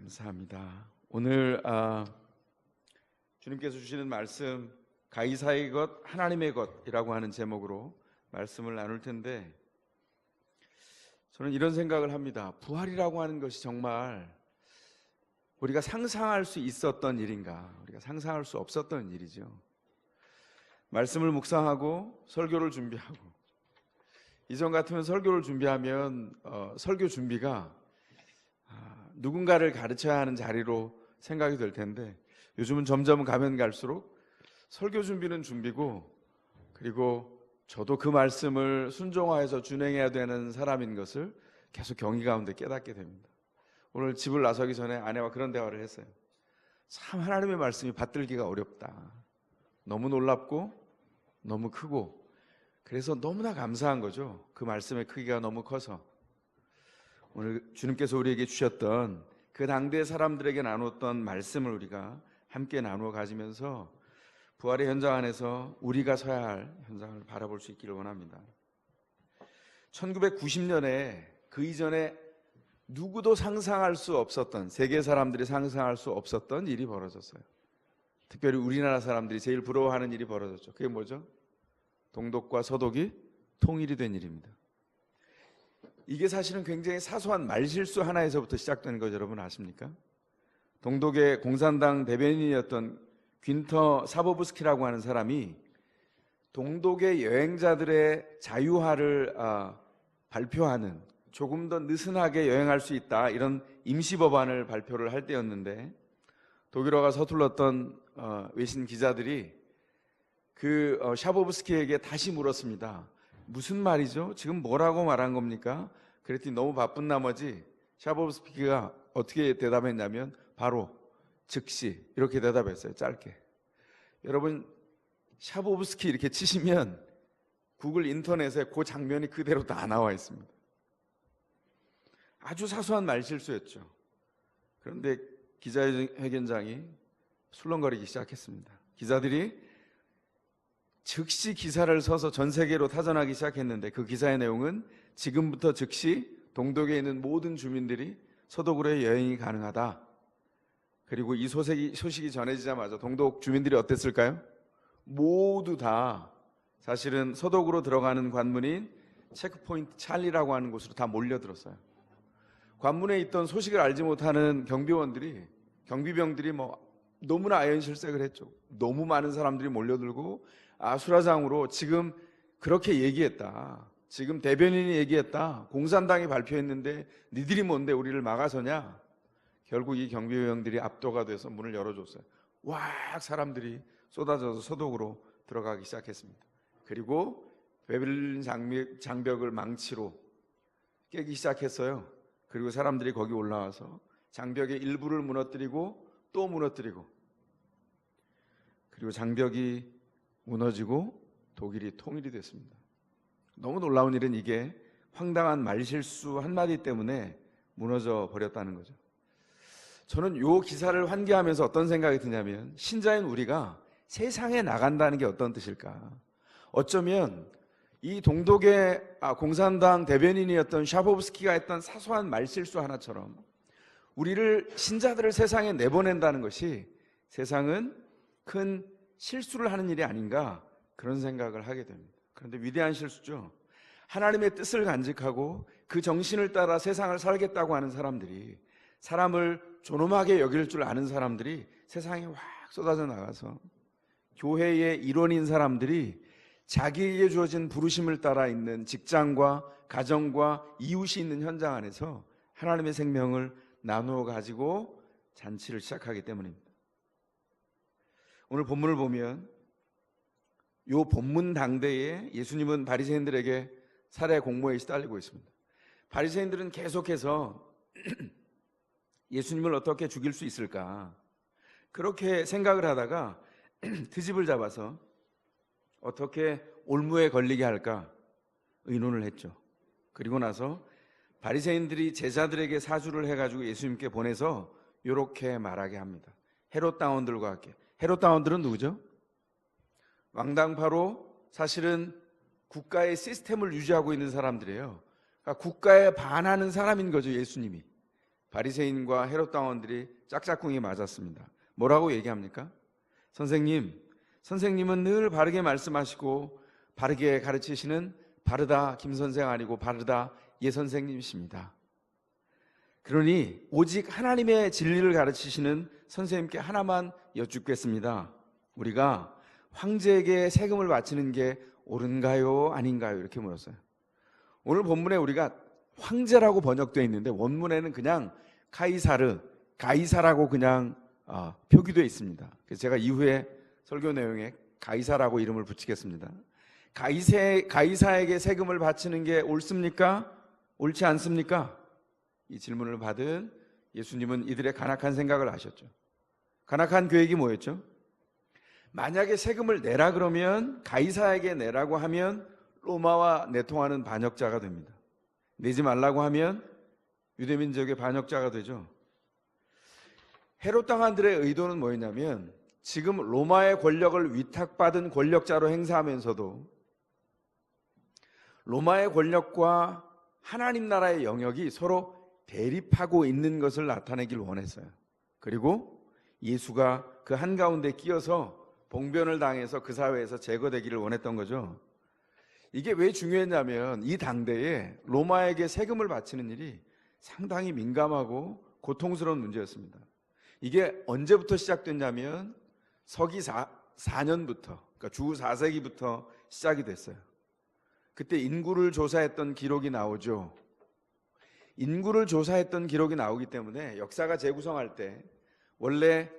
감사합니다. 오늘 주님께서 주시는 말씀 가이사의 것 하나님의 것이라고 하는 제목으로 말씀을 나눌 텐데, 저는 이런 생각을 합니다. 부활이라고 하는 것이 정말 우리가 상상할 수 있었던 일인가? 우리가 상상할 수 없었던 일이죠. 말씀을 묵상하고 설교를 준비하고, 이전 같으면 설교를 준비하면 설교 준비가 누군가를 가르쳐야 하는 자리로 생각이 될 텐데, 요즘은 점점 가면 갈수록 설교 준비는 준비고, 그리고 저도 그 말씀을 순종하여서 준행해야 되는 사람인 것을 계속 경희 가운데 깨닫게 됩니다. 오늘 집을 나서기 전에 아내와 그런 대화를 했어요. 참 하나님의 말씀이 받들기가 어렵다. 너무 놀랍고 너무 크고, 그래서 너무나 감사한 거죠. 그 말씀의 크기가 너무 커서. 오늘 주님께서 우리에게 주셨던 그 당대 사람들에게 나눴던 말씀을 우리가 함께 나누어 가지면서 부활의 현장 안에서 우리가 서야 할 현장을 바라볼 수 있기를 원합니다. 1990년에 그 이전에 누구도 상상할 수 없었던, 세계 사람들이 상상할 수 없었던 일이 벌어졌어요. 특별히 우리나라 사람들이 제일 부러워하는 일이 벌어졌죠. 그게 뭐죠? 동독과 서독이 통일이 된 일입니다. 이게 사실은 굉장히 사소한 말실수 하나에서부터 시작된 거 여러분 아십니까? 동독의 공산당 대변인이었던 귄터 사보브스키라고 하는 사람이 동독의 여행자들의 자유화를 발표하는, 조금 더 느슨하게 여행할 수 있다, 이런 임시법안을 발표를 할 때였는데, 독일어가 서툴렀던 외신 기자들이 그 샤보브스키에게 다시 물었습니다. 무슨 말이죠? 지금 뭐라고 말한 겁니까? 그랬더니 너무 바쁜 나머지 샤보브스키가 어떻게 대답했냐면 바로 즉시 이렇게 대답했어요. 짧게. 여러분, 샤보브스키 이렇게 치시면 구글 인터넷에 그 장면이 그대로 다 나와 있습니다. 아주 사소한 말실수였죠. 그런데 기자회견장이 술렁거리기 시작했습니다. 기자들이 즉시 기사를 써서 전 세계로 타전하기 시작했는데, 그 기사의 내용은 지금부터 즉시 동독에 있는 모든 주민들이 서독으로의 여행이 가능하다. 그리고 이 소식이 전해지자마자 동독 주민들이 어땠을까요? 모두 다 사실은 서독으로 들어가는 관문인 체크포인트 찰리라고 하는 곳으로 다 몰려들었어요. 관문에 있던 소식을 알지 못하는 경비병들이 너무나 아연실색을 했죠. 너무 많은 사람들이 몰려들고 아수라장으로 지금 그렇게 얘기했다. 지금 대변인이 얘기했다. 공산당이 발표했는데 니들이 뭔데 우리를 막아서냐? 결국 이 경비병들이 압도가 돼서 문을 열어줬어요. 왁 사람들이 쏟아져서 서독으로 들어가기 시작했습니다. 그리고 베를린 장벽을 망치로 깨기 시작했어요. 그리고 사람들이 거기 올라와서 장벽의 일부를 무너뜨리고 또 무너뜨리고, 그리고 장벽이 무너지고 독일이 통일이 됐습니다. 너무 놀라운 일은 이게 황당한 말실수 한마디 때문에 무너져 버렸다는 거죠. 저는 이 기사를 환기하면서 어떤 생각이 드냐면, 신자인 우리가 세상에 나간다는 게 어떤 뜻일까? 어쩌면 이 동독의 공산당 대변인이었던 샤보브스키가 했던 사소한 말실수 하나처럼 우리를, 신자들을 세상에 내보낸다는 것이 세상은 큰 실수를 하는 일이 아닌가, 그런 생각을 하게 됩니다. 그런데 위대한 실수죠. 하나님의 뜻을 간직하고 그 정신을 따라 세상을 살겠다고 하는 사람들이, 사람을 존엄하게 여길 줄 아는 사람들이 세상에 확 쏟아져 나가서, 교회의 일원인 사람들이 자기에게 주어진 부르심을 따라 있는 직장과 가정과 이웃이 있는 현장 안에서 하나님의 생명을 나누어 가지고 잔치를 시작하기 때문입니다. 오늘 본문을 보면 이 본문 당대에 예수님은 바리새인들에게 살해 공모에 시달리고 있습니다. 바리새인들은 계속해서 예수님을 어떻게 죽일 수 있을까, 그렇게 생각을 하다가 트집을 잡아서 어떻게 올무에 걸리게 할까 의논을 했죠. 그리고 나서 바리새인들이 제자들에게 사주를 해가지고 예수님께 보내서 이렇게 말하게 합니다. 헤롯 당원들과 함께. 헤롯 당원들은 누구죠? 왕당파로 사실은 국가의 시스템을 유지하고 있는 사람들이에요. 그러니까 국가에 반하는 사람인 거죠, 예수님이. 바리새인과 헤롯 당원들이 짝짝꿍이 맞았습니다. 뭐라고 얘기합니까? 선생님은 늘 바르게 말씀하시고 바르게 가르치시는 바르다 김 선생 아니고 바르다 예 선생님이십니다. 그러니 오직 하나님의 진리를 가르치시는 선생님께 하나만 여쭙겠습니다. 우리가 황제에게 세금을 바치는 게 옳은가요? 아닌가요? 이렇게 물었어요. 오늘 본문에 우리가 황제라고 번역되어 있는데 원문에는 그냥 가이사라고 그냥 표기되어 있습니다. 그래서 제가 이후에 설교 내용에 가이사라고 이름을 붙이겠습니다. 가이사에게 세금을 바치는 게 옳습니까? 옳지 않습니까? 이 질문을 받은 예수님은 이들의 간악한 생각을 아셨죠. 간악한 계획이 뭐였죠? 만약에 세금을 내라 그러면 가이사에게 내라고 하면 로마와 내통하는 반역자가 됩니다. 내지 말라고 하면 유대민족의 반역자가 되죠. 헤롯 당원들의 의도는 뭐였냐면 지금 로마의 권력을 위탁받은 권력자로 행사하면서도 로마의 권력과 하나님 나라의 영역이 서로 대립하고 있는 것을 나타내길 원했어요. 그리고 예수가 그 한가운데 끼어서 봉변을 당해서 그 사회에서 제거되기를 원했던 거죠. 이게 왜 중요했냐면 이 당대에 로마에게 세금을 바치는 일이 상당히 민감하고 고통스러운 문제였습니다. 이게 언제부터 시작됐냐면 서기 4년부터, 그러니까 주 4세기부터 시작이 됐어요. 그때 인구를 조사했던 기록이 나오죠. 인구를 조사했던 기록이 나오기 때문에 역사가 재구성할 때 원래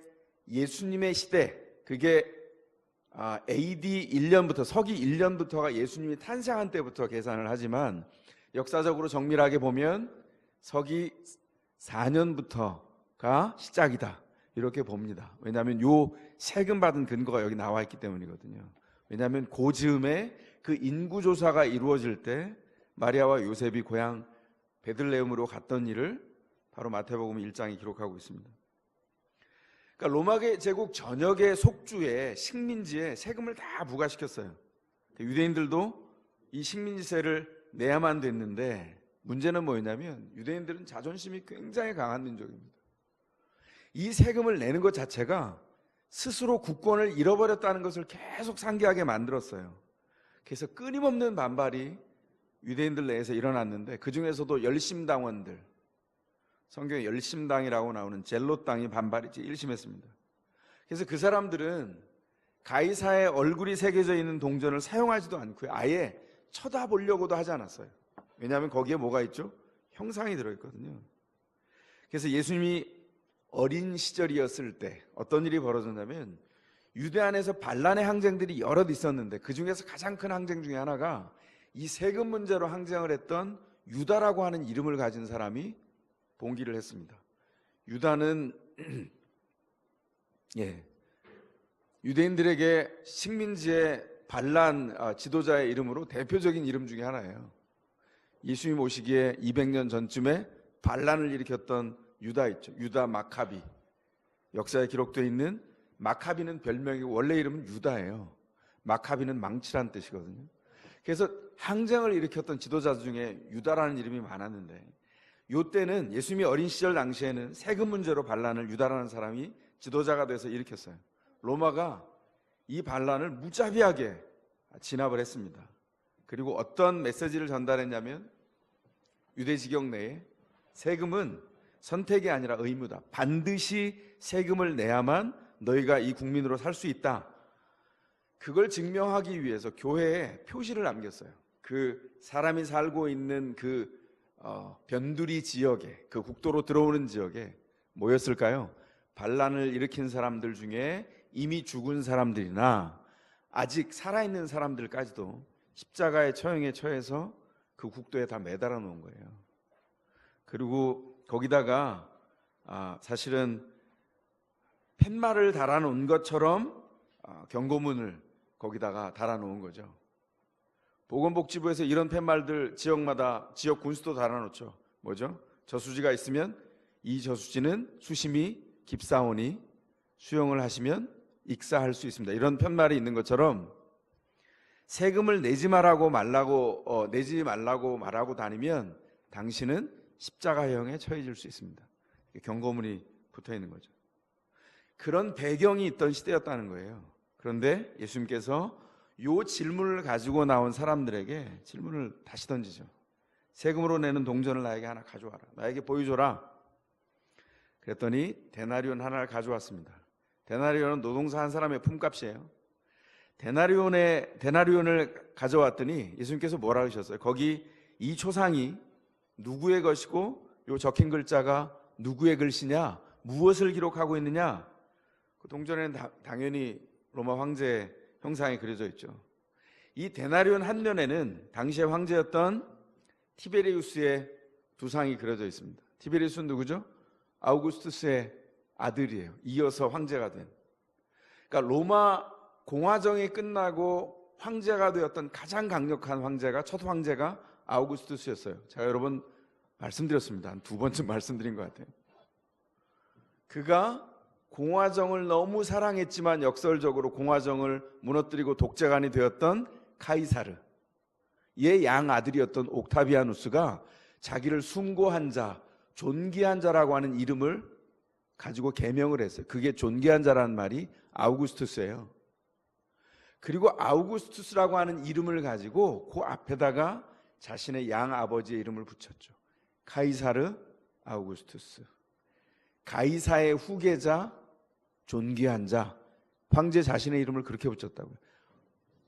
예수님의 시대, 그게 AD 1년부터, 서기 1년부터가 예수님이 탄생한 때부터 계산을 하지만 역사적으로 정밀하게 보면 서기 4년부터가 시작이다 이렇게 봅니다. 왜냐하면 요 세금 받은 근거가 여기 나와 있기 때문이거든요. 왜냐하면 그 즈음에 그 인구조사가 이루어질 때 마리아와 요셉이 고향 베들레헴으로 갔던 일을 바로 마태복음 1장이 기록하고 있습니다. 그러니까 로마 제국 전역의 속주에 식민지에 세금을 다 부과시켰어요. 유대인들도 이 식민지세를 내야만 됐는데 문제는 뭐였냐면 유대인들은 자존심이 굉장히 강한 민족입니다. 이 세금을 내는 것 자체가 스스로 국권을 잃어버렸다는 것을 계속 상기하게 만들었어요. 그래서 끊임없는 반발이 유대인들 내에서 일어났는데 그 중에서도 열심당원들, 성경에 열심당이라고 나오는 젤롯 당이 반발이 제일 심했습니다. 그래서 그 사람들은 가이사의 얼굴이 새겨져 있는 동전을 사용하지도 않고요, 아예 쳐다보려고도 하지 않았어요. 왜냐하면 거기에 뭐가 있죠? 형상이 들어있거든요. 그래서 예수님이 어린 시절이었을 때 어떤 일이 벌어졌냐면 유대 안에서 반란의 항쟁들이 여럿 있었는데 그 중에서 가장 큰 항쟁 중에 하나가 이 세금 문제로 항쟁을 했던 유다라고 하는 이름을 가진 사람이 봉기를 했습니다. 유다는 유대인들에게 식민지의 반란 지도자의 이름으로 대표적인 이름 중에 하나예요. 예수님 오시기에 200년 전쯤에 반란을 일으켰던 유다 있죠. 유다 마카비. 역사에 기록되어 있는 마카비는 별명이고 원래 이름은 유다예요. 마카비는 망치란 뜻이거든요. 그래서 항쟁을 일으켰던 지도자 중에 유다라는 이름이 많았는데 이때는 예수님이 어린 시절 당시에는 세금 문제로 반란을 유다라는 사람이 지도자가 돼서 일으켰어요. 로마가 이 반란을 무자비하게 진압을 했습니다. 그리고 어떤 메시지를 전달했냐면 유대 지경 내에 세금은 선택이 아니라 의무다. 반드시 세금을 내야만 너희가 이 국민으로 살 수 있다. 그걸 증명하기 위해서 교회에 표시를 남겼어요. 그 사람이 살고 있는 그 변두리 지역에, 그 국도로 들어오는 지역에 뭐였을까요? 반란을 일으킨 사람들 중에 이미 죽은 사람들이나 아직 살아있는 사람들까지도 십자가의 처형에 처해서 그 국도에 다 매달아 놓은 거예요. 그리고 거기다가 사실은 팻말을 달아놓은 것처럼 경고문을 거기다가 달아놓은 거죠. 보건복지부에서 이런 팻말들 지역마다 지역 군수도 달아놓죠. 뭐죠? 저수지가 있으면 이 저수지는 수심이 깊사오니 수영을 하시면 익사할 수 있습니다. 이런 팻말이 있는 것처럼 세금을 내지 말라고 말하고 다니면 당신은 십자가형에 처해질 수 있습니다. 경고문이 붙어 있는 거죠. 그런 배경이 있던 시대였다는 거예요. 그런데 예수님께서 이 질문을 가지고 나온 사람들에게 질문을 다시 던지죠. 세금으로 내는 동전을 나에게 하나 가져와라. 나에게 보여줘라. 그랬더니 데나리온 하나를 가져왔습니다. 데나리온은 노동사 한 사람의 품값이에요. 데나리온을 가져왔더니 예수님께서 뭐라 하셨어요? 거기 이 초상이 누구의 것이고 요 적힌 글자가 누구의 글씨냐? 무엇을 기록하고 있느냐? 그 동전에는 당연히 로마 황제의 형상이 그려져 있죠. 이 데나리온 한 면에는 당시의 황제였던 티베리우스의 두상이 그려져 있습니다. 티베리우스는 누구죠? 아우구스투스의 아들이에요. 이어서 황제가 된. 그러니까 로마 공화정이 끝나고 황제가 되었던 가장 강력한 황제가, 첫 황제가 아우구스투스였어요. 제가 여러 번 말씀드렸습니다. 한 2번쯤 말씀드린 것 같아요. 그가 공화정을 너무 사랑했지만 역설적으로 공화정을 무너뜨리고 독재관이 되었던 카이사르, 얘 양아들이었던 옥타비아누스가 자기를 숭고한 자, 존귀한 자라고 하는 이름을 가지고 개명을 했어요. 그게 존귀한 자라는 말이 아우구스투스예요. 그리고 아우구스투스라고 하는 이름을 가지고 그 앞에다가 자신의 양아버지의 이름을 붙였죠. 카이사르 아우구스투스. 가이사의 후계자, 존귀한 자, 황제 자신의 이름을 그렇게 붙였다고요.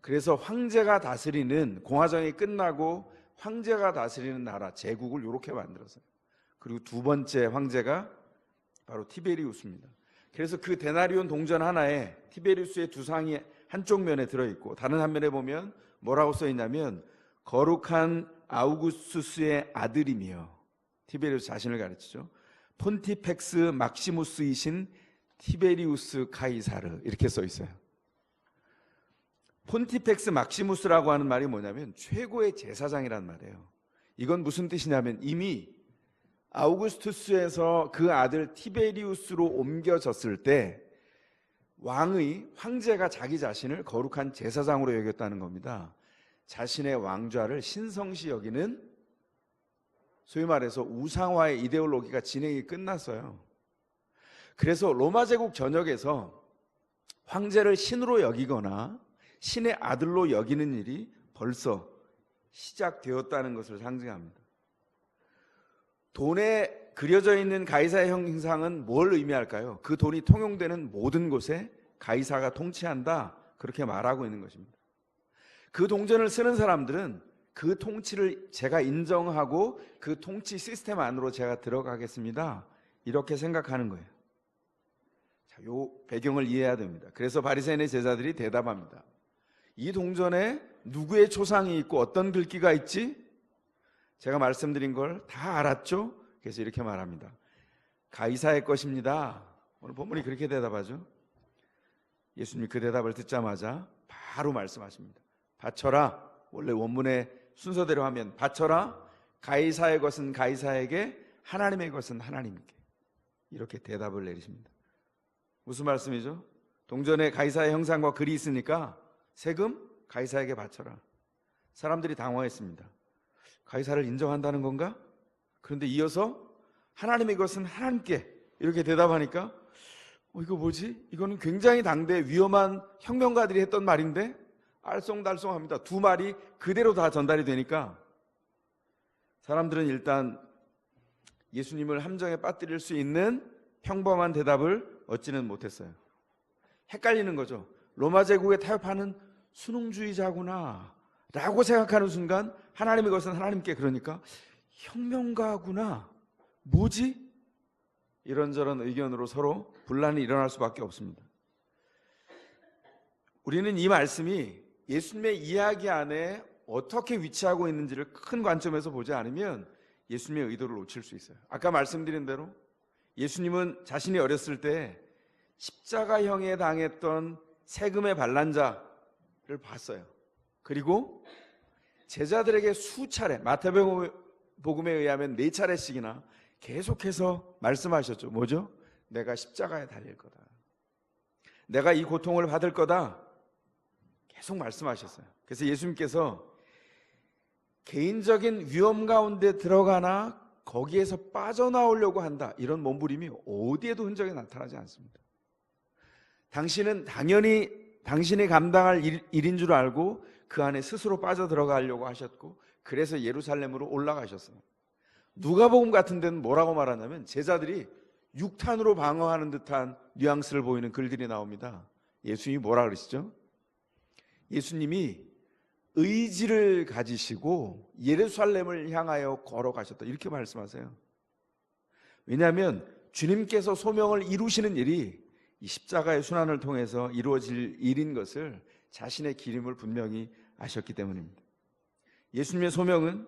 그래서 황제가 다스리는, 공화정이 끝나고 황제가 다스리는 나라, 제국을 이렇게 만들었어요. 그리고 두 번째 황제가 바로 티베리우스입니다. 그래서 그 데나리온 동전 하나에 티베리우스의 두상이 한쪽 면에 들어있고 다른 한 면에 보면 뭐라고 써있냐면 거룩한 아우구스투스의 아들이며, 티베리우스 자신을 가르치죠. 폰티펙스 막시무스이신 티베리우스 카이사르, 이렇게 써 있어요. 폰티펙스 막시무스라고 하는 말이 뭐냐면 최고의 제사장이란 말이에요. 이건 무슨 뜻이냐면 이미 아우구스투스에서 그 아들 티베리우스로 옮겨졌을 때 황제가 자기 자신을 거룩한 제사장으로 여겼다는 겁니다. 자신의 왕좌를 신성시 여기는, 소위 말해서 우상화의 이데올로기가 진행이 끝났어요. 그래서 로마 제국 전역에서 황제를 신으로 여기거나 신의 아들로 여기는 일이 벌써 시작되었다는 것을 상징합니다. 돈에 그려져 있는 가이사의 형상은 뭘 의미할까요? 그 돈이 통용되는 모든 곳에 가이사가 통치한다, 그렇게 말하고 있는 것입니다. 그 동전을 쓰는 사람들은 그 통치를 제가 인정하고 그 통치 시스템 안으로 제가 들어가겠습니다, 이렇게 생각하는 거예요. 자, 요 배경을 이해해야 됩니다. 그래서 바리새인의 제자들이 대답합니다. 이 동전에 누구의 초상이 있고 어떤 글귀가 있지? 제가 말씀드린 걸 다 알았죠? 그래서 이렇게 말합니다. 가이사의 것입니다. 오늘 본문이 그렇게 대답하죠. 예수님이 그 대답을 듣자마자 바로 말씀하십니다. 바쳐라. 원래 원문의 순서대로 하면 바쳐라. 가이사의 것은 가이사에게, 하나님의 것은 하나님께. 이렇게 대답을 내리십니다. 무슨 말씀이죠? 동전에 가이사의 형상과 글이 있으니까 세금 가이사에게 바쳐라. 사람들이 당황했습니다. 가이사를 인정한다는 건가? 그런데 이어서 하나님의 것은 하나님께, 이렇게 대답하니까 이거 뭐지? 이거는 굉장히 당대 위험한 혁명가들이 했던 말인데 알쏭달쏭합니다. 두 말이 그대로 다 전달이 되니까 사람들은 일단 예수님을 함정에 빠뜨릴 수 있는 평범한 대답을 얻지는 못했어요. 헷갈리는 거죠. 로마 제국에 타협하는 순응주의자구나 라고 생각하는 순간 하나님의 것은 하나님께, 그러니까 혁명가구나, 뭐지? 이런저런 의견으로 서로 분란이 일어날 수밖에 없습니다. 우리는 이 말씀이 예수님의 이야기 안에 어떻게 위치하고 있는지를 큰 관점에서 보지 않으면 예수님의 의도를 놓칠 수 있어요. 아까 말씀드린 대로 예수님은 자신이 어렸을 때 십자가형에 당했던 세금의 반란자를 봤어요. 그리고 제자들에게 수차례, 마태복음에 의하면 4차례씩이나 계속해서 말씀하셨죠. 뭐죠? 내가 십자가에 달릴 거다, 내가 이 고통을 받을 거다, 계속 말씀하셨어요. 그래서 예수님께서 개인적인 위험 가운데 들어가나 거기에서 빠져나오려고 한다, 이런 몸부림이 어디에도 흔적이 나타나지 않습니다. 당신은 당연히 당신이 감당할 일인 줄 알고 그 안에 스스로 빠져들어가려고 하셨고, 그래서 예루살렘으로 올라가셨어요. 누가복음 같은 데는 뭐라고 말하냐면 제자들이 육탄으로 방어하는 듯한 뉘앙스를 보이는 글들이 나옵니다. 예수님이 뭐라 그러시죠? 예수님이 의지를 가지시고 예루살렘을 향하여 걸어가셨다, 이렇게 말씀하세요. 왜냐하면 주님께서 소명을 이루시는 일이 이 십자가의 순환을 통해서 이루어질 일인 것을 자신의 기림을 분명히 아셨기 때문입니다. 예수님의 소명은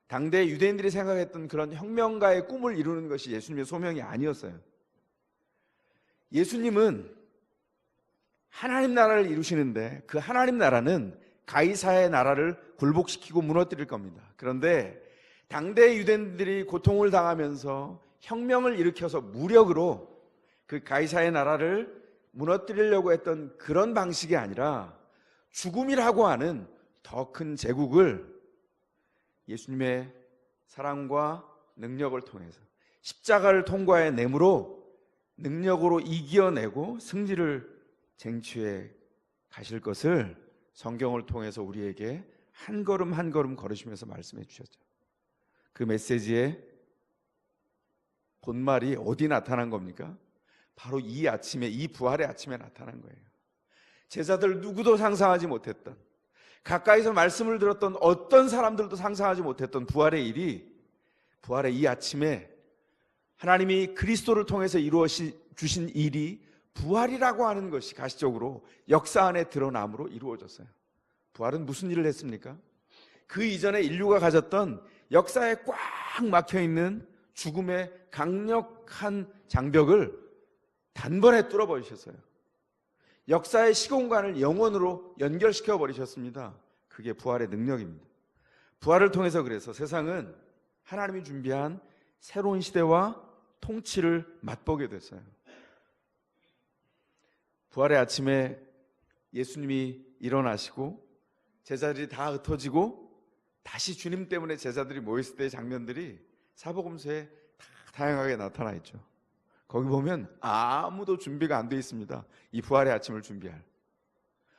당대 유대인들이 생각했던 그런 혁명가의 꿈을 이루는 것이 예수님의 소명이 아니었어요. 예수님은 하나님 나라를 이루시는데 그 하나님 나라는 가이사의 나라를 굴복시키고 무너뜨릴 겁니다. 그런데 당대 유대인들이 고통을 당하면서 혁명을 일으켜서 무력으로 그 가이사의 나라를 무너뜨리려고 했던 그런 방식이 아니라 죽음이라고 하는 더 큰 제국을 예수님의 사랑과 능력을 통해서 십자가를 통과해내므로 능력으로 이겨내고 승리를 쟁취해 가실 것을 성경을 통해서 우리에게 한 걸음 한 걸음 걸으시면서 말씀해 주셨죠. 그 메시지의 본말이 어디 나타난 겁니까? 바로 이 아침에, 이 부활의 아침에 나타난 거예요. 제자들 누구도 상상하지 못했던, 가까이서 말씀을 들었던 어떤 사람들도 상상하지 못했던 부활의 일이, 부활의 이 아침에 하나님이 그리스도를 통해서 이루어 주신 일이 부활이라고 하는 것이 가시적으로 역사 안에 드러남으로 이루어졌어요. 부활은 무슨 일을 했습니까? 그 이전에 인류가 가졌던 역사에 꽉 막혀있는 죽음의 강력한 장벽을 단번에 뚫어버리셨어요. 역사의 시공간을 영원으로 연결시켜 버리셨습니다. 그게 부활의 능력입니다. 부활을 통해서 그래서 세상은 하나님이 준비한 새로운 시대와 통치를 맛보게 됐어요. 부활의 아침에 예수님이 일어나시고 제자들이 다 흩어지고 다시 주님 때문에 제자들이 모였을 때의 장면들이 사복음서에 다 다양하게 나타나 있죠. 거기 보면 아무도 준비가 안 돼 있습니다. 이 부활의 아침을 준비할.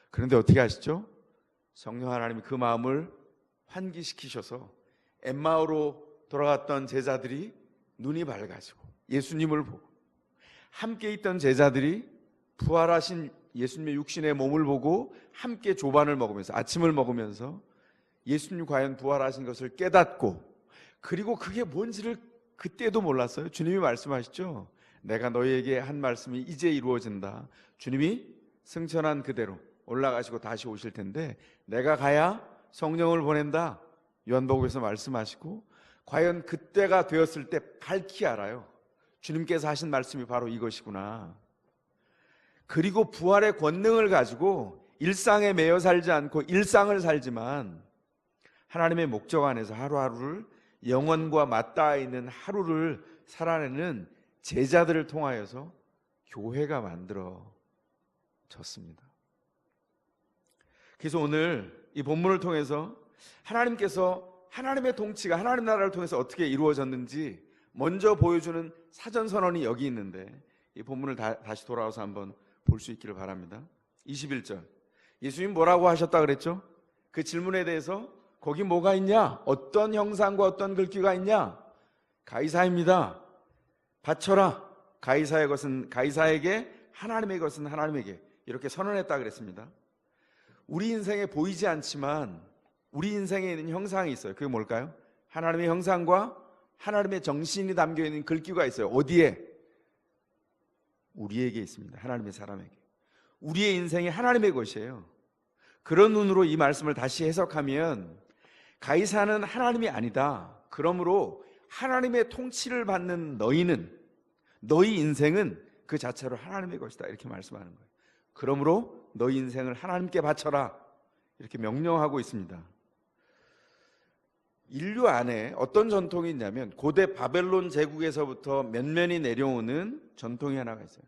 그런데 어떻게 하시죠? 성령 하나님이 그 마음을 환기시키셔서 엠마오로 돌아갔던 제자들이 눈이 밝아지고 예수님을 보고, 함께 있던 제자들이 부활하신 예수님의 육신의 몸을 보고 함께 조반을 먹으면서, 아침을 먹으면서 예수님 과연 부활하신 것을 깨닫고, 그리고 그게 뭔지를 그때도 몰랐어요. 주님이 말씀하시죠. 내가 너희에게 한 말씀이 이제 이루어진다. 주님이 승천한 그대로 올라가시고 다시 오실 텐데 내가 가야 성령을 보낸다. 요한복음에서 말씀하시고, 과연 그때가 되었을 때 밝히 알아요. 주님께서 하신 말씀이 바로 이것이구나. 그리고 부활의 권능을 가지고 일상에 매여 살지 않고 일상을 살지만 하나님의 목적 안에서 하루하루를, 영원과 맞닿아 있는 하루를 살아내는 제자들을 통하여서 교회가 만들어졌습니다. 그래서 오늘 이 본문을 통해서 하나님께서 하나님의 통치가 하나님 나라를 통해서 어떻게 이루어졌는지 먼저 보여주는 사전선언이 여기 있는데, 이 본문을 다시 돌아와서 한번 볼 수 있기를 바랍니다. 21절, 예수님 뭐라고 하셨다 그랬죠? 그 질문에 대해서 거기 뭐가 있냐? 어떤 형상과 어떤 글귀가 있냐? 가이사입니다. 바쳐라. 가이사의 것은 가이사에게, 하나님의 것은 하나님에게, 이렇게 선언했다 그랬습니다. 우리 인생에 보이지 않지만 우리 인생에 있는 형상이 있어요. 그게 뭘까요? 하나님의 형상과 하나님의 정신이 담겨있는 글귀가 있어요. 어디에? 우리에게 있습니다. 하나님의 사람에게. 우리의 인생이 하나님의 것이에요. 그런 눈으로 이 말씀을 다시 해석하면 가이사는 하나님이 아니다. 그러므로 하나님의 통치를 받는 너희는, 너희 인생은 그 자체로 하나님의 것이다, 이렇게 말씀하는 거예요. 그러므로 너희 인생을 하나님께 바쳐라, 이렇게 명령하고 있습니다. 인류 안에 어떤 전통이 있냐면 고대 바벨론 제국에서부터 면면이 내려오는 전통이 하나가 있어요.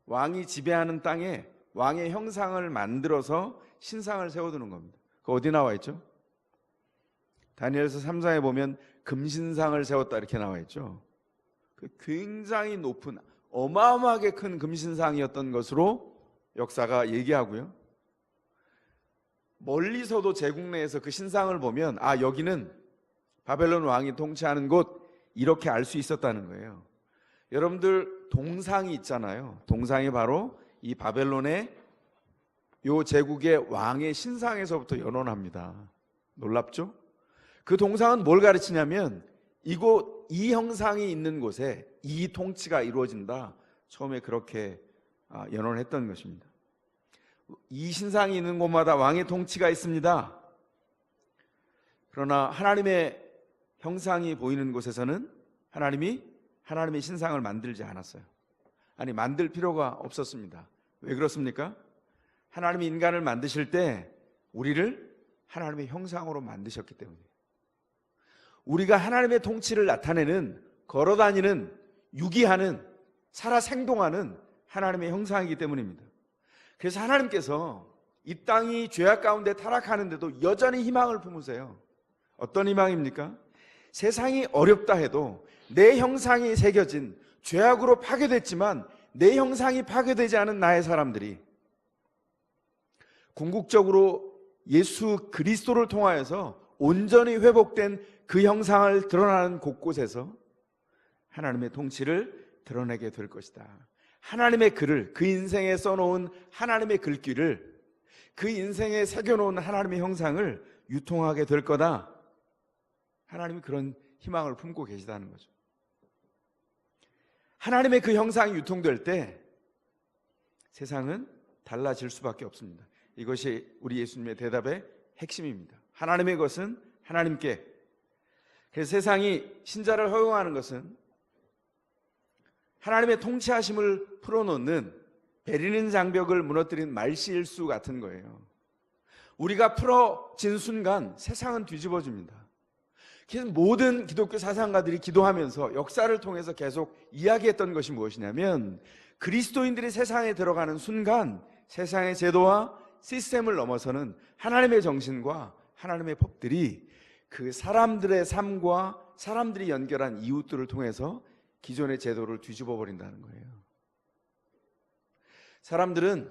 왕이 지배하는 땅에 왕의 형상을 만들어서 신상을 세워두는 겁니다. 그 어디 나와 있죠? 다니엘서 3장에 보면 금신상을 세웠다 이렇게 나와 있죠. 굉장히 높은 어마어마하게 큰 금신상이었던 것으로 역사가 얘기하고요. 멀리서도 제국 내에서 그 신상을 보면 아, 여기는 바벨론 왕이 통치하는 곳, 이렇게 알 수 있었다는 거예요. 여러분들 동상이 있잖아요. 동상이 바로 이 바벨론의 요 제국의 왕의 신상에서부터 연원합니다. 놀랍죠? 그 동상은 뭘 가르치냐면 이 형상이 있는 곳에 이 통치가 이루어진다. 처음에 그렇게 연원했던 것입니다. 이 신상이 있는 곳마다 왕의 통치가 있습니다. 그러나 하나님의 형상이 보이는 곳에서는 하나님의 신상을 만들지 않았어요. 아니, 만들 필요가 없었습니다. 왜 그렇습니까? 하나님이 인간을 만드실 때 우리를 하나님의 형상으로 만드셨기 때문이에요. 우리가 하나님의 통치를 나타내는, 걸어다니는, 유기하는, 살아 생동하는 하나님의 형상이기 때문입니다. 그래서 하나님께서 이 땅이 죄악 가운데 타락하는데도 여전히 희망을 품으세요. 어떤 희망입니까? 세상이 어렵다 해도 내 형상이 새겨진, 죄악으로 파괴됐지만 내 형상이 파괴되지 않은 나의 사람들이 궁극적으로 예수 그리스도를 통하여서 온전히 회복된 그 형상을 드러나는 곳곳에서 하나님의 통치를 드러내게 될 것이다. 하나님의 글을, 그 인생에 써놓은 하나님의 글귀를, 그 인생에 새겨놓은 하나님의 형상을 유통하게 될 거다. 하나님이 그런 희망을 품고 계시다는 거죠. 하나님의 그 형상이 유통될 때 세상은 달라질 수밖에 없습니다. 이것이 우리 예수님의 대답의 핵심입니다. 하나님의 것은 하나님께. 그래서 세상이 신자를 허용하는 것은 하나님의 통치하심을 풀어놓는, 베리는 장벽을 무너뜨린 말실수 같은 거예요. 우리가 풀어진 순간 세상은 뒤집어집니다. 그래서 모든 기독교 사상가들이 기도하면서 역사를 통해서 계속 이야기했던 것이 무엇이냐면, 그리스도인들이 세상에 들어가는 순간 세상의 제도와 시스템을 넘어서는 하나님의 정신과 하나님의 법들이 그 사람들의 삶과 사람들이 연결한 이웃들을 통해서 기존의 제도를 뒤집어 버린다는 거예요. 사람들은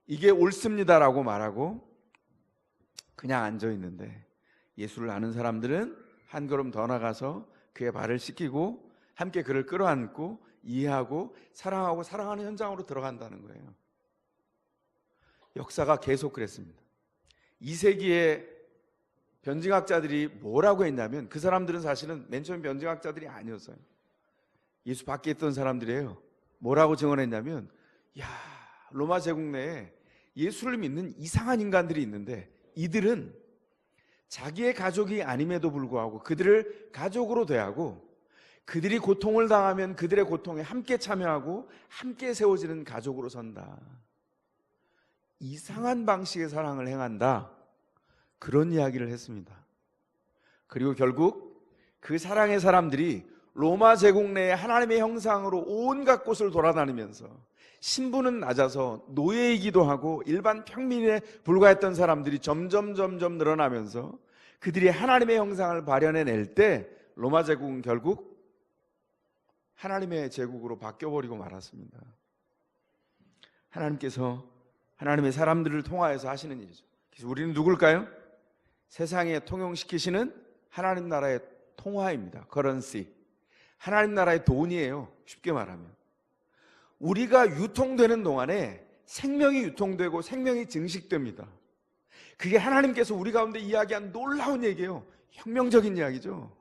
이게 옳습니다라고 말하고 그냥 앉아 있는데, 예수를 아는 사람들은 한 걸음 더 나가서 그의 발을 씻기고 함께 그를 끌어안고 이해하고 사랑하고 사랑하는 현장으로 들어간다는 거예요. 역사가 계속 그랬습니다. 2세기에 변증학자들이 뭐라고 했냐면, 그 사람들은 사실은 맨 처음 변증학자들이 아니었어요. 예수 밖에 있던 사람들이에요. 뭐라고 증언했냐면, 야, 로마 제국 내에 예수를 믿는 이상한 인간들이 있는데 이들은 자기의 가족이 아님에도 불구하고 그들을 가족으로 대하고, 그들이 고통을 당하면 그들의 고통에 함께 참여하고 함께 세워지는 가족으로 선다. 이상한 방식의 사랑을 행한다. 그런 이야기를 했습니다. 그리고 결국 그 사랑의 사람들이 로마 제국 내에 하나님의 형상으로 온갖 곳을 돌아다니면서 신분은 낮아서 노예이기도 하고 일반 평민에 불과했던 사람들이 점점 늘어나면서 그들이 하나님의 형상을 발현해낼 때 로마 제국은 결국 하나님의 제국으로 바뀌어버리고 말았습니다. 하나님께서 하나님의 사람들을 통하여서 하시는 일이죠. 그래서 우리는 누굴까요? 세상에 통용시키시는 하나님 나라의 통화입니다. 커런시. 하나님 나라의 돈이에요. 쉽게 말하면. 우리가 유통되는 동안에 생명이 유통되고 생명이 증식됩니다. 그게 하나님께서 우리 가운데 이야기한 놀라운 얘기예요. 혁명적인 이야기죠.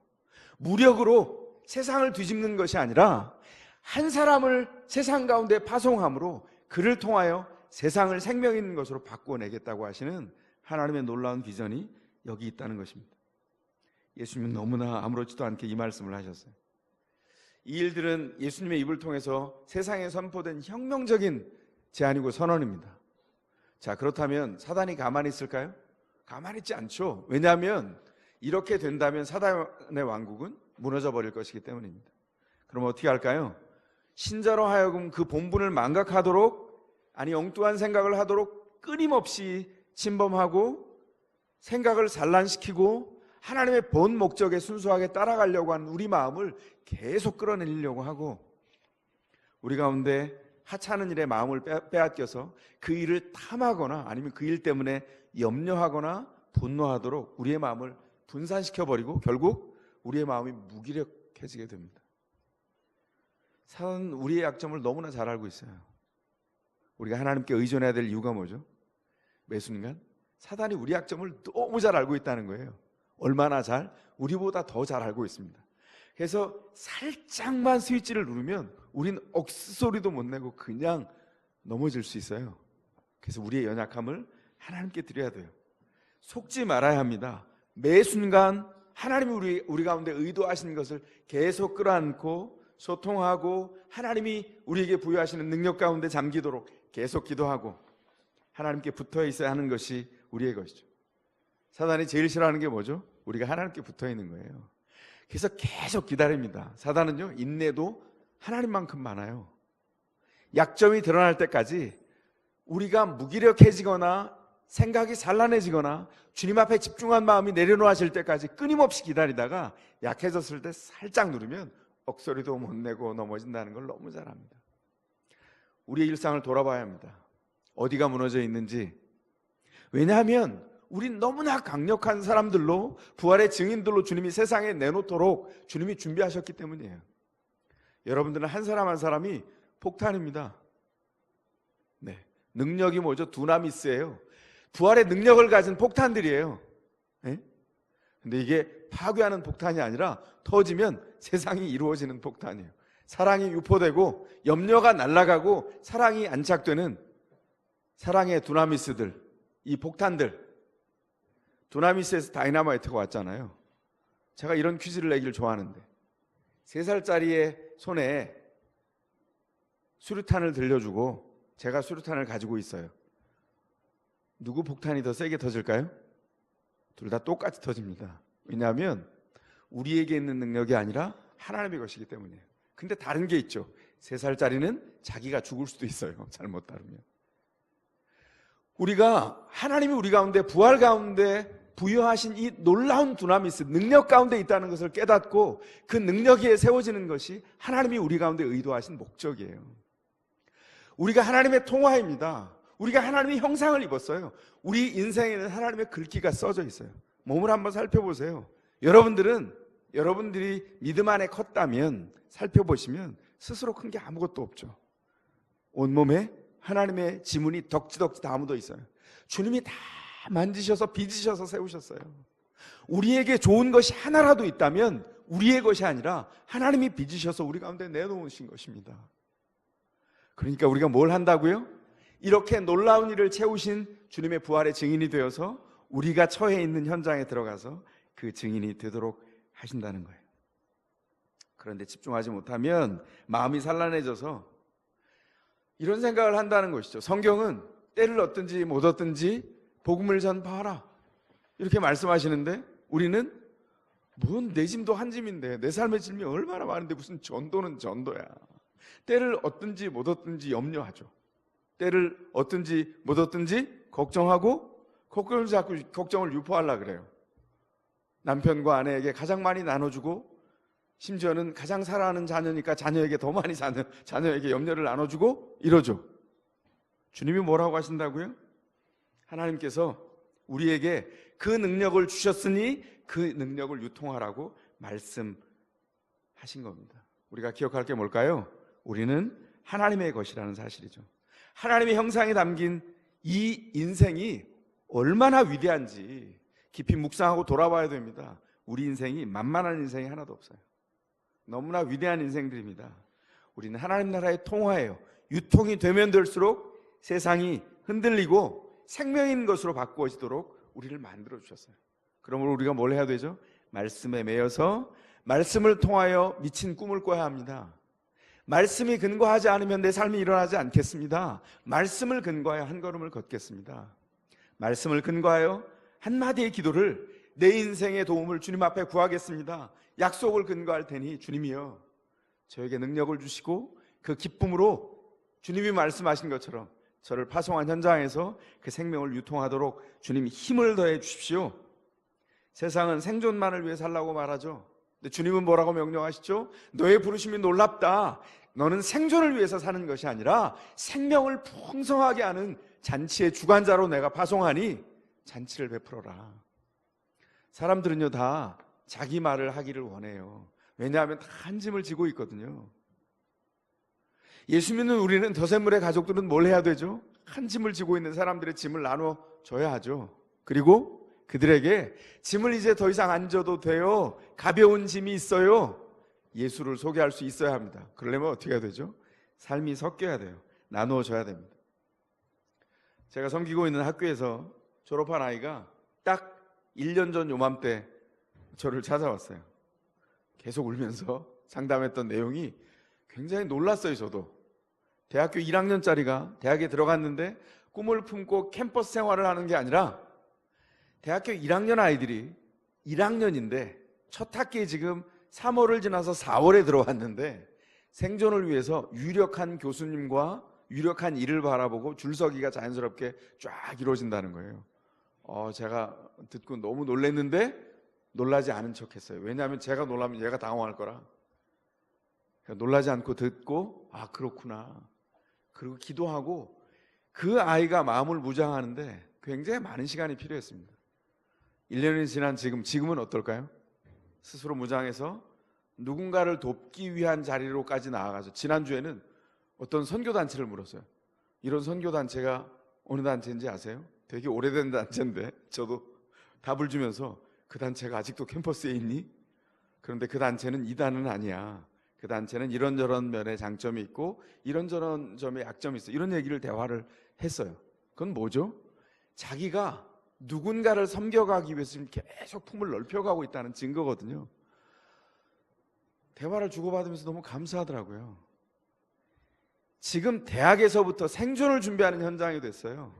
무력으로 세상을 뒤집는 것이 아니라 한 사람을 세상 가운데 파송함으로 그를 통하여 세상을 생명 있는 것으로 바꿔내겠다고 하시는 하나님의 놀라운 비전이 여기 있다는 것입니다. 예수님은 너무나 아무렇지도 않게 이 말씀을 하셨어요. 이 일들은 예수님의 입을 통해서 세상에 선포된 혁명적인 제안이고 선언입니다. 자, 그렇다면 사단이 가만히 있을까요? 가만히 있지 않죠. 왜냐하면 이렇게 된다면 사단의 왕국은 무너져 버릴 것이기 때문입니다. 그럼 어떻게 할까요? 신자로 하여금 그 본분을 망각하도록, 아니 엉뚱한 생각을 하도록 끊임없이 침범하고 생각을 산란시키고 하나님의 본 목적에 순수하게 따라가려고 하는 우리 마음을 계속 끌어내리려고 하고, 우리 가운데 하찮은 일에 마음을 빼앗겨서 그 일을 탐하거나 아니면 그 일 때문에 염려하거나 분노하도록 우리의 마음을 분산시켜버리고 결국 우리의 마음이 무기력해지게 됩니다. 사단은 우리의 약점을 너무나 잘 알고 있어요. 우리가 하나님께 의존해야 될 이유가 뭐죠? 매 순간 사단이 우리 약점을 너무 잘 알고 있다는 거예요. 얼마나 잘? 우리보다 더 잘 알고 있습니다. 그래서 살짝만 스위치를 누르면 우린 억소리도 못 내고 그냥 넘어질 수 있어요. 그래서 우리의 연약함을 하나님께 드려야 돼요. 속지 말아야 합니다. 매 순간 하나님이 우리 가운데 의도하시는 것을 계속 끌어안고 소통하고, 하나님이 우리에게 부여하시는 능력 가운데 잠기도록 계속 기도하고 하나님께 붙어 있어야 하는 것이 우리의 것이죠. 사단이 제일 싫어하는 게 뭐죠? 우리가 하나님께 붙어 있는 거예요. 그래서 계속 기다립니다. 사단은요, 인내도 하나님만큼 많아요. 약점이 드러날 때까지 우리가 무기력해지거나 생각이 산란해지거나 주님 앞에 집중한 마음이 내려놓아질 때까지 끊임없이 기다리다가 약해졌을 때 살짝 누르면 억소리도 못 내고 넘어진다는 걸 너무 잘 압니다. 우리의 일상을 돌아봐야 합니다. 어디가 무너져 있는지. 왜냐하면 우린 너무나 강력한 사람들로, 부활의 증인들로 주님이 세상에 내놓도록 주님이 준비하셨기 때문이에요. 여러분들은 한 사람 한 사람이 폭탄입니다. 네, 능력이 뭐죠? 두나미스예요. 부활의 능력을 가진 폭탄들이에요. 네? 근데 이게 파괴하는 폭탄이 아니라 터지면 세상이 이루어지는 폭탄이에요. 사랑이 유포되고 염려가 날아가고 사랑이 안착되는 사랑의 두나미스들, 이 폭탄들. 두나미스에서 다이너마이트가 왔잖아요. 제가 이런 퀴즈를 내기를 좋아하는데, 3살짜리의 손에 수류탄을 들려주고 제가 수류탄을 가지고 있어요. 누구 폭탄이 더 세게 터질까요? 둘 다 똑같이 터집니다. 왜냐하면 우리에게 있는 능력이 아니라 하나님의 것이기 때문이에요. 근데 다른 게 있죠. 3살짜리는 자기가 죽을 수도 있어요. 잘못 다루면. 우리가 하나님이 우리 가운데 부활 가운데 부여하신 이 놀라운 두나미스, 능력 가운데 있다는 것을 깨닫고 그 능력 위에 세워지는 것이 하나님이 우리 가운데 의도하신 목적이에요. 우리가 하나님의 통화입니다. 우리가 하나님의 형상을 입었어요. 우리 인생에는 하나님의 글귀가 써져 있어요. 몸을 한번 살펴보세요. 여러분들이 믿음 안에 컸다면 살펴보시면 스스로 큰 게 아무것도 없죠. 온몸에 하나님의 지문이 덕지덕지 다 묻어 있어요. 주님이 다 만지셔서 빚으셔서 세우셨어요. 우리에게 좋은 것이 하나라도 있다면 우리의 것이 아니라 하나님이 빚으셔서 우리 가운데 내놓으신 것입니다. 그러니까 우리가 뭘 한다고요? 이렇게 놀라운 일을 채우신 주님의 부활의 증인이 되어서 우리가 처해 있는 현장에 들어가서 그 증인이 되도록 하신다는 거예요. 그런데 집중하지 못하면 마음이 산란해져서 이런 생각을 한다는 것이죠. 성경은 때를 얻든지 못 얻든지 복음을 전파하라 이렇게 말씀하시는데, 우리는 뭔 내 짐도 한 짐인데 내 삶의 짐이 얼마나 많은데 무슨 전도는 전도야. 때를 얻든지 못 얻든지 염려하죠. 때를 얻든지 못 얻든지 걱정하고 걱정을 자꾸 걱정을 유포하려고 그래요. 남편과 아내에게 가장 많이 나눠주고, 심지어는 가장 사랑하는 자녀니까 자녀에게 더 많이 자녀에게 염려를 나눠주고 이러죠. 주님이 뭐라고 하신다고요? 하나님께서 우리에게 그 능력을 주셨으니 그 능력을 유통하라고 말씀하신 겁니다. 우리가 기억할 게 뭘까요? 우리는 하나님의 것이라는 사실이죠. 하나님의 형상이 담긴 이 인생이 얼마나 위대한지 깊이 묵상하고 돌아봐야 됩니다. 우리 인생이 만만한 인생이 하나도 없어요. 너무나 위대한 인생들입니다. 우리는 하나님 나라의 통화예요. 유통이 되면 될수록 세상이 흔들리고 생명인 것으로 바꾸어지도록 우리를 만들어 주셨어요. 그러므로 우리가 뭘 해야 되죠? 말씀에 매여서 말씀을 통하여 미친 꿈을 꿔야 합니다. 말씀이 근거하지 않으면 내 삶이 일어나지 않겠습니다. 말씀을 근거하여 한 걸음을 걷겠습니다. 말씀을 근거하여 한마디의 기도를, 내 인생의 도움을 주님 앞에 구하겠습니다. 약속을 근거할 테니 주님이여 저에게 능력을 주시고 그 기쁨으로 주님이 말씀하신 것처럼 저를 파송한 현장에서 그 생명을 유통하도록 주님 힘을 더해 주십시오. 세상은 생존만을 위해 살라고 말하죠. 근데 주님은 뭐라고 명령하시죠? 너의 부르심이 놀랍다. 너는 생존을 위해서 사는 것이 아니라 생명을 풍성하게 하는 잔치의 주관자로 내가 파송하니 잔치를 베풀어라. 사람들은요 다 자기 말을 하기를 원해요. 왜냐하면 다 한 짐을 지고 있거든요. 예수 믿는 우리는 더샘물의 가족들은 뭘 해야 되죠? 한 짐을 지고 있는 사람들의 짐을 나눠줘야 하죠. 그리고 그들에게 짐을 이제 더 이상 안 져도 돼요, 가벼운 짐이 있어요, 예수를 소개할 수 있어야 합니다. 그러려면 어떻게 해야 되죠? 삶이 섞여야 돼요. 나누어져야 됩니다. 제가 섬기고 있는 학교에서 졸업한 아이가 딱 1년 전 요맘때 저를 찾아왔어요. 계속 울면서 상담했던 내용이 굉장히 놀랐어요. 저도 대학교 1학년짜리가 대학에 들어갔는데 꿈을 품고 캠퍼스 생활을 하는 게 아니라 대학교 1학년 아이들이 1학년인데 첫 학기에 지금 3월을 지나서 4월에 들어왔는데 생존을 위해서 유력한 교수님과 유력한 일을 바라보고 줄서기가 자연스럽게 쫙 이루어진다는 거예요. 제가 듣고 너무 놀랐는데 놀라지 않은 척했어요. 왜냐하면 제가 놀라면 얘가 당황할 거라. 놀라지 않고 듣고 아 그렇구나. 그리고 기도하고 그 아이가 마음을 무장하는데 굉장히 많은 시간이 필요했습니다. 1년이 지난 지금은 어떨까요? 스스로 무장해서 누군가를 돕기 위한 자리로까지 나아가서 지난주에는 어떤 선교단체를 물었어요. 이런 선교단체가 어느 단체인지 아세요? 되게 오래된 단체인데 저도 답을 주면서 그 단체가 아직도 캠퍼스에 있니? 그런데 그 단체는 이단은 아니야. 그 단체는 이런저런 면에 장점이 있고 이런저런 점에 약점이 있어. 이런 얘기를 대화를 했어요. 그건 뭐죠? 자기가 누군가를 섬겨가기 위해서 지금 계속 품을 넓혀가고 있다는 증거거든요. 대화를 주고받으면서 너무 감사하더라고요. 지금 대학에서부터 생존을 준비하는 현장이 됐어요.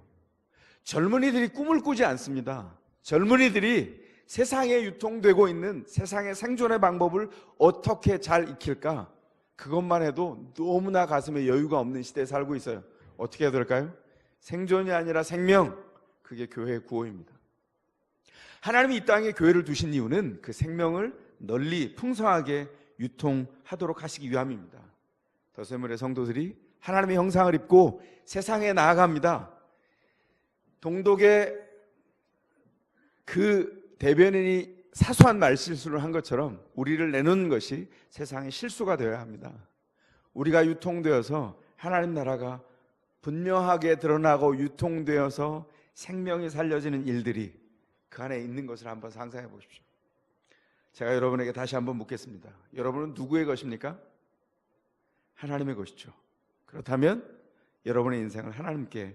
젊은이들이 꿈을 꾸지 않습니다. 젊은이들이 세상에 유통되고 있는 세상의 생존의 방법을 어떻게 잘 익힐까? 그것만 해도 너무나 가슴에 여유가 없는 시대에 살고 있어요. 어떻게 해야 될까요? 생존이 아니라 생명, 그게 교회의 구호입니다. 하나님이 이 땅에 교회를 두신 이유는 그 생명을 널리 풍성하게 유통하도록 하시기 위함입니다. 더샘물의 성도들이 하나님의 형상을 입고 세상에 나아갑니다. 동독의 그 대변인이 사소한 말실수를 한 것처럼 우리를 내놓는 것이 세상의 실수가 되어야 합니다. 우리가 유통되어서 하나님 나라가 분명하게 드러나고 유통되어서 생명이 살려지는 일들이 그 안에 있는 것을 한번 상상해 보십시오. 제가 여러분에게 다시 한번 묻겠습니다. 여러분은 누구의 것입니까? 하나님의 것이죠. 그렇다면 여러분의 인생을 하나님께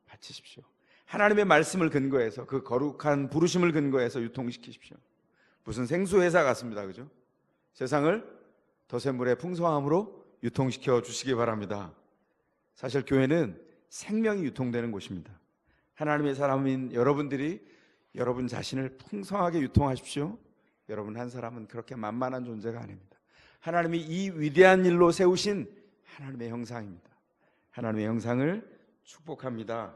바치십시오. 하나님의 말씀을 근거해서 그 거룩한 부르심을 근거해서 유통시키십시오. 무슨 생수회사 같습니다. 그죠? 세상을 더샘물의 풍성함으로 유통시켜 주시기 바랍니다. 사실 교회는 생명이 유통되는 곳입니다. 하나님의 사람인 여러분들이 여러분 자신을 풍성하게 유통하십시오. 여러분 한 사람은 그렇게 만만한 존재가 아닙니다. 하나님이 이 위대한 일로 세우신 하나님의 형상입니다. 하나님의 형상을 축복합니다.